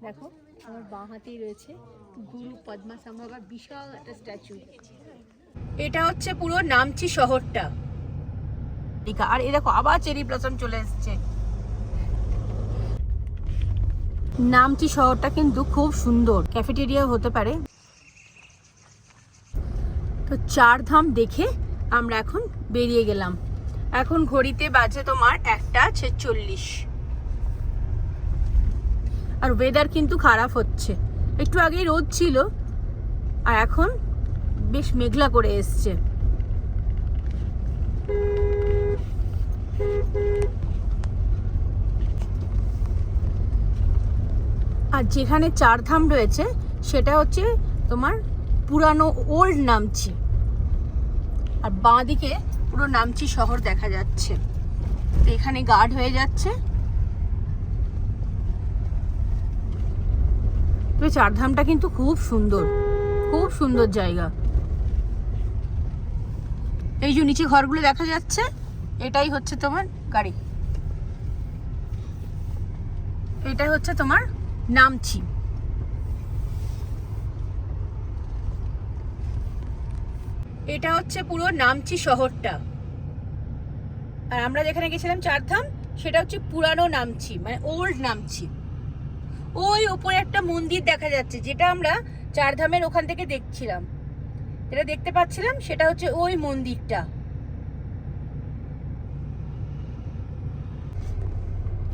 দেখো আমার বাঁ হাতেই রয়েছে গুরু পদ্মাসম্ভবা, বিশাল একটা স্ট্যাচু। এটা হচ্ছে পুরো নামচি শহরটা। আর এই দেখো আবার চেরি ব্লসম চলে এসেছে। নামচি শহরটা কিন্তু খুব সুন্দর, ক্যাফেটেরিয়া হতে পারে। তো চার ধাম দেখে আমরা এখন বেরিয়ে গেলাম। এখন ঘড়িতে বাজে তোমার 1:46। আর ওয়েদার কিন্তু খারাপ হচ্ছে, একটু আগেই রোদ ছিল আর এখন বেশ মেঘলা করে এসছে। আর যেখানে চার ধাম রয়েছে সেটা হচ্ছে তোমার পুরানো ওল্ড নামচি, আর বাঁ দিকে পুরো নামচি শহর দেখা যাচ্ছে। তো এখানে গার্ড হয়ে যাচ্ছে। তবে চারধামটা কিন্তু খুব সুন্দর, খুব সুন্দর জায়গা। এই যে নিচে ঘরগুলো দেখা যাচ্ছে, এটাই হচ্ছে তোমার গাড়ি, এটাই হচ্ছে তোমার নামচি। এটা হচ্ছে পুরো নামচি শহরটা। আর আমরা যেখানে গেছিলাম চারধাম, সেটা হচ্ছে পুরানো নামচি, মানে ওল্ড নামচি। ওই উপরে একটা মন্দির দেখা যাচ্ছে, যেটা আমরা চারধামের ওখান থেকে দেখছিলাম, যেটা দেখতে পাচ্ছিলাম, সেটা হচ্ছে ওই মন্দিরটা।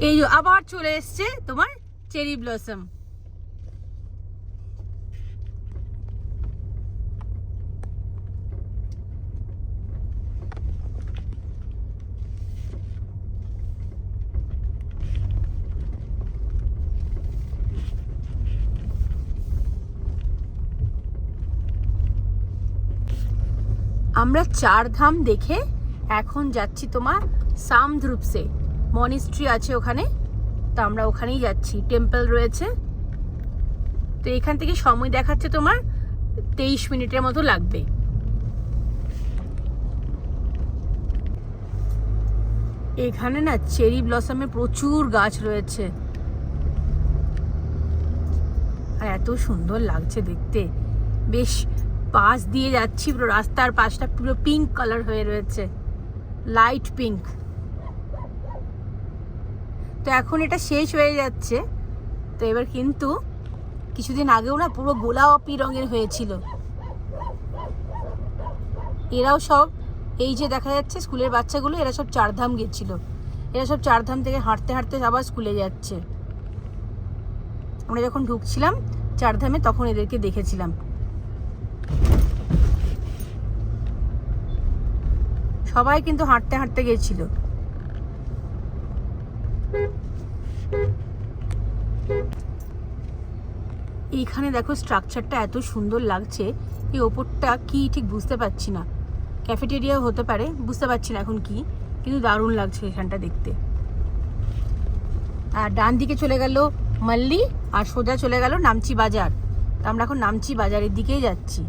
এই আবার চলে এসছে তোমার চেরি ব্লসম। আমরা চার ধাম দেখে এখন যাচ্ছি তোমার সামধ্রুপসে, মনিস্ট্রি আছে ওখানে। তো আমরা ওখানেই যাচ্ছি, টেম্পল রয়েছে। তো এখান থেকে সময় দেখাচ্ছে তোমার 23 মিনিটের মতো লাগবে। এখানে না চেরি ব্লসমের প্রচুর গাছ রয়েছে, আর এত সুন্দর লাগছে দেখতে। বেশ পাশ দিয়ে যাচ্ছি, পুরো রাস্তার পাশটা পুরো পিঙ্ক কালার হয়ে রয়েছে, লাইট পিঙ্ক। তো এখন এটা শেষ হয়ে যাচ্ছে। তো এবার কিন্তু কিছুদিন আগেও না পুরো গোলাপি রঙের হয়েছিল। এরাও সব, এই যে দেখা যাচ্ছে স্কুলের বাচ্চাগুলো, এরা সব চারধাম গেছিল। এরা সব চারধাম থেকে হাঁটতে হাঁটতে আবার স্কুলে যাচ্ছে। আমরা যখন ঢুকছিলাম চারধামে তখন এদেরকে দেখেছিলাম। সবাই কিন্তু হাঁটতে হাঁটতে গেছিল। এইখানে দেখো স্ট্রাকচারটা এত সুন্দর লাগছে। এই ওপরটা কি ঠিক বুঝতে পারছি না, ক্যাফেটেরিয়াও হতে পারে, বুঝতে পারছি না এখন কি, কিন্তু দারুণ লাগছে এখানটা দেখতে। আর ডান দিকে চলে গেল মাল্লি, আর সোজা চলে গেল নামচি বাজার। তো আমরা এখন নামচি বাজারের দিকেই যাচ্ছি।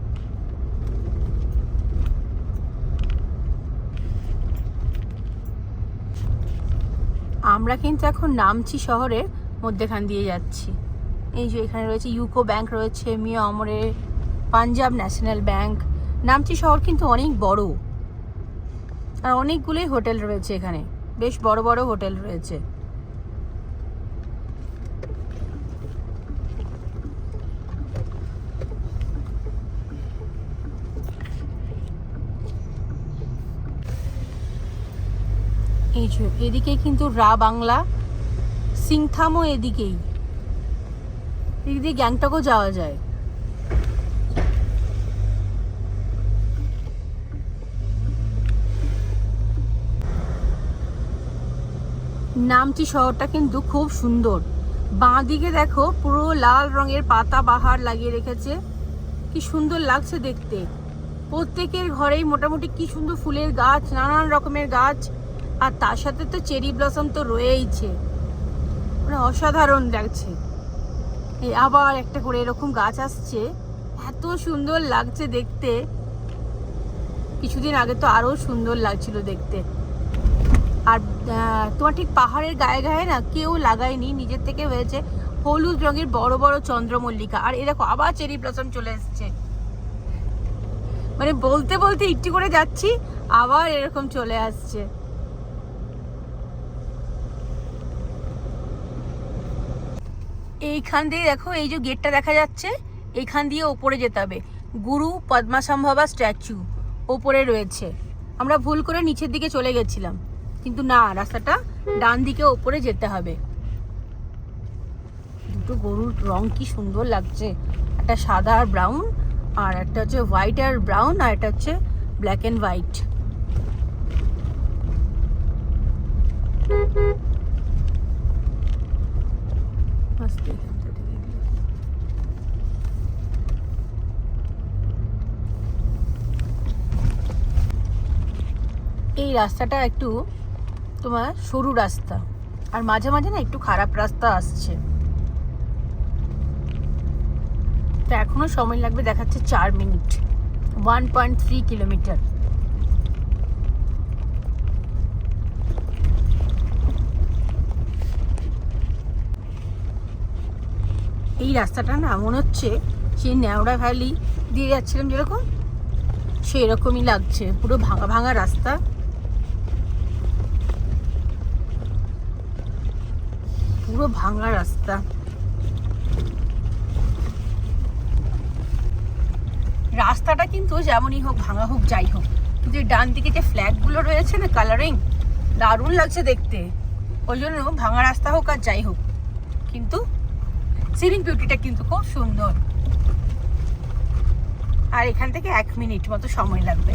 আমরা কিন্তু এখন নামচি শহরের মধ্যেখান দিয়ে যাচ্ছি। এই যে এখানে রয়েছে ইউকো ব্যাংক, রয়েছে মিয়া আমরে, পাঞ্জাব ন্যাশনাল ব্যাংক। নামচি শহর কিন্তু অনেক বড়, আর অনেকগুলোই হোটেল রয়েছে এখানে, বেশ বড় বড় হোটেল রয়েছে। এই যে এদিকে কিন্তু রা বাংলা, সিংথামও এদিকেই, এদিক দিয়ে গ্যাংটকও যাওয়া যায়। নামচি শহরটা কিন্তু খুব সুন্দর। বাঁ দিকে দেখো পুরো লাল রঙের পাতা বাহার লাগিয়ে রেখেছে, কি সুন্দর লাগছে দেখতে। প্রত্যেকের ঘরেই মোটামুটি কি সুন্দর ফুলের গাছ, নানান রকমের গাছ, আর তার সাথে তো চেরি ব্লসম তো রয়েইছে, মানে অসাধারণ লাগছে। এই আবার একটা করে এরকম গাছ আসছে, এত সুন্দর লাগছে দেখতে। কিছুদিন আগে তো আরো সুন্দর লাগছিল দেখতে। আর তোমার ঠিক পাহাড়ের গায়ে গায়ে না কেউ লাগায়নি, নিজের থেকে হয়েছে। হলুদ রঙের বড় বড় চন্দ্রমল্লিকা। আর এই দেখো আবার চেরি ব্লসম চলে এসছে, মানে বলতে বলতে একটু করে যাচ্ছি আবার এরকম চলে আসছে। এইখান দিয়ে দেখো, এই যে গেটটা দেখা যাচ্ছে, এইখান দিয়ে ওপরে যেতে হবে। গুরু পদ্মাসম্ভবা স্ট্যাচু ওপরে রয়েছে। আমরা ভুল করে নিচের দিকে চলে গেছিলাম, কিন্তু না, রাস্তাটা ডান দিকে ওপরে যেতে হবে। দুটো গরুর রং কি সুন্দর লাগছে, একটা সাদা আর ব্রাউন, আর একটা হচ্ছে হোয়াইট আর ব্রাউন, আর একটা হচ্ছে ব্ল্যাক অ্যান্ড হোয়াইট। এই রাস্তাটা একটু তোমার সরু রাস্তা, আর মাঝে মাঝে না একটু খারাপ রাস্তা আসছে। তো এখনো সময় লাগবে, দেখাচ্ছে 4 মিনিট, 1.3 কিলোমিটার। এই রাস্তাটা না মনে হচ্ছে সেই ন্যাওড়া ভ্যালি দিয়ে যাচ্ছিলাম যেরকম, সেরকমই লাগছে। পুরো ভাঙা ভাঙা রাস্তা, পুরো ভাঙা রাস্তা। রাস্তাটা কিন্তু যেমনই হোক, ভাঙা হোক, যাই হোক, কিন্তু ডান দিকে যে ফ্ল্যাগগুলো রয়েছে না, কালারিং দারুণ লাগছে দেখতে। ওই জন্য ভাঙা রাস্তা হোক আর যাই হোক, কিন্তু সিনিক বিউটিটা কিন্তু খুব সুন্দর। আর এখান থেকে 1 মিনিট মতো সময় লাগবে।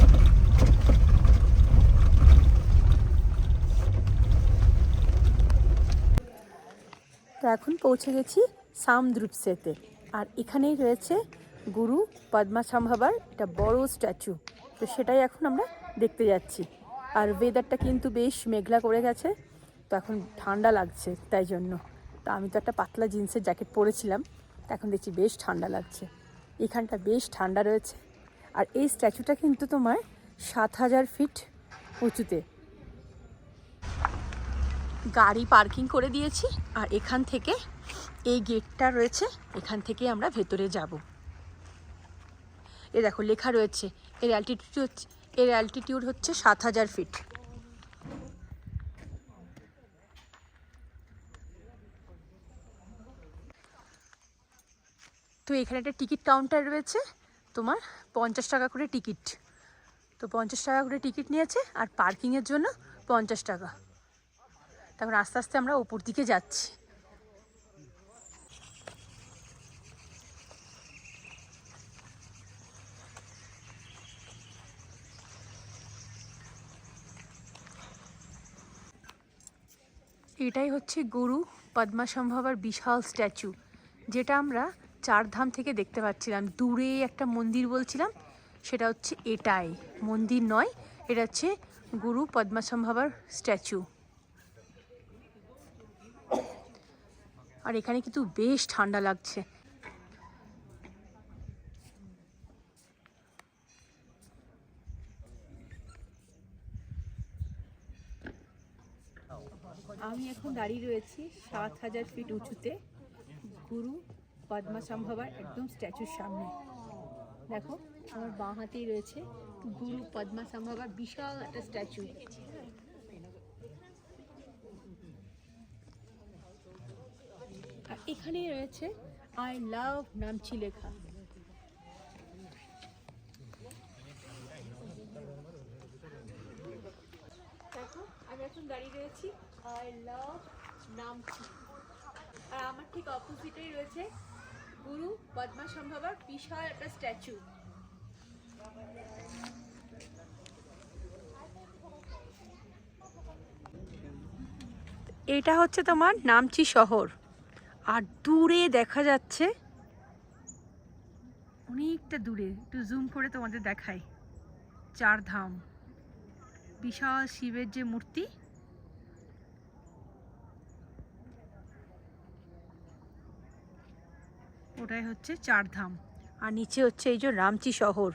তো এখন পৌঁছে গেছি সামদ্রুপসেতে, আর এখানেই রয়েছে গুরু পদ্মাসম্ভবার একটা বড় স্ট্যাচু। তো সেটাই এখন আমরা দেখতে যাচ্ছি। আর ওয়েদারটা কিন্তু বেশ মেঘলা করে গেছে, তো এখন ঠান্ডা লাগছে তাই জন্য। তো আমি তো একটা পাতলা জিন্সের জ্যাকেট পরেছিলাম, তো এখন দেখছি বেশ ঠান্ডা লাগছে। এখানটা বেশ ঠান্ডা রয়েছে। আর এই স্ট্যাচুটা কিন্তু তোমার 7000 ফিট উঁচুতে। গাড়ি পার্কিং করে দিয়েছি, আর এখান থেকে এই গেটটা রয়েছে, এখান থেকে আমরা ভেতরে যাব। এ দেখো লেখা রয়েছে এর অ্যালটিটিউড হচ্ছে 7000 ফিট। তো এখানে একটা টিকিট কাউন্টার রয়েছে, তোমার 50 টাকা করে টিকিট। তো 50 টাকা করে টিকিট নিয়েছে, আর পার্কিংয়ের জন্য 50 টাকা। তারপর আস্তে আস্তে আমরা ওপর দিকে যাচ্ছি। এটাই হচ্ছে গুরু পদ্মাসম্ভবার বিশাল স্ট্যাচু, যেটা আমরা 4 ধাম থেকে দেখতে পাচ্ছিলাম। দূরে একটা মন্দির বলছিলাম, সেটা হচ্ছে এটাই, মন্দির নয়, এটা হচ্ছে গুরু পদ্মাসম্ভবার স্ট্যাচু। আর এখানে কিন্তু বেশ ঠান্ডা লাগছে। আমি এখন দাঁড়িয়ে রয়েছি 7000 ফিট উঁচুতে, গুরু পদ্মাসম্ভবার একদম স্ট্যাচুর সামনে। দেখো আমার বাঁ হাতেই রয়েছে গুরু পদ্মাসম্ভবার বিশাল একটা স্ট্যাচু। আর এখানেই রয়েছে আই লাভ নামচি লেখা। দেখো আমি এখন দাঁড়িয়ে রয়েছি আই লাভ নামচি, আর আমার ঠিক অপোজিটেই রয়েছে গুরু পদ্মাসম্ভবার বিশাল একটা স্ট্যাচু। এটা হচ্ছে তোমার নামচি শহর, আর দূরে দেখা যাচ্ছে, অনেকটা দূরে, একটু জুম করে তোমাদের দেখাই, 4 ধাম, বিশাল শিবের যে মূর্তি, ওটাই হচ্ছে 4 ধাম। আর নিচে হচ্ছে এই যে রামচি শহর।